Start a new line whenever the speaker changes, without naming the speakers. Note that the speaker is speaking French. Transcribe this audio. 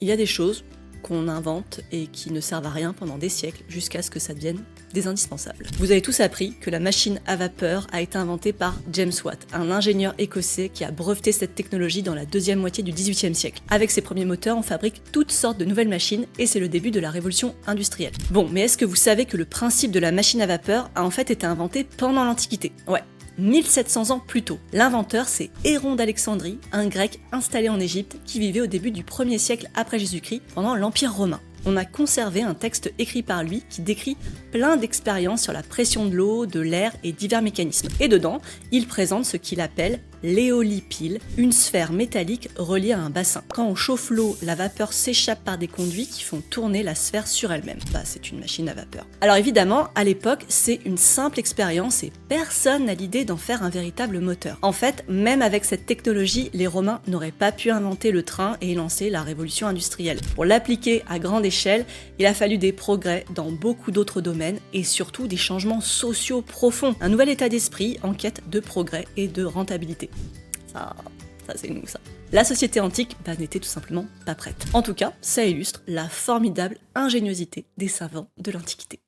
Il y a des choses qu'on invente et qui ne servent à rien pendant des siècles jusqu'à ce que ça devienne des indispensables. Vous avez tous appris que la machine à vapeur a été inventée par James Watt, un ingénieur écossais qui a breveté cette technologie dans la deuxième moitié du XVIIIe siècle. Avec ses premiers moteurs, on fabrique toutes sortes de nouvelles machines et c'est le début de la révolution industrielle. Bon, mais est-ce que vous savez que le principe de la machine à vapeur a en fait été inventé pendant l'Antiquité? Ouais. 1700 ans plus tôt. L'inventeur, c'est Héron d'Alexandrie, un grec installé en Égypte qui vivait au début du 1er siècle après Jésus-Christ pendant l'Empire romain. On a conservé un texte écrit par lui qui décrit plein d'expériences sur la pression de l'eau, de l'air et divers mécanismes. Et dedans, il présente ce qu'il appelle l'éolipile, une sphère métallique reliée à un bassin. Quand on chauffe l'eau, la vapeur s'échappe par des conduits qui font tourner la sphère sur elle-même. Bah, c'est une machine à vapeur. Alors évidemment, à l'époque, c'est une simple expérience et personne n'a l'idée d'en faire un véritable moteur. En fait, même avec cette technologie, les Romains n'auraient pas pu inventer le train et lancer la révolution industrielle. Pour l'appliquer à grande échelle, il a fallu des progrès dans beaucoup d'autres domaines et surtout des changements sociaux profonds. Un nouvel état d'esprit en quête de progrès et de rentabilité. Ça c'est nous ça. La société antique n'était tout simplement pas prête. En tout cas, ça illustre la formidable ingéniosité des savants de l'Antiquité.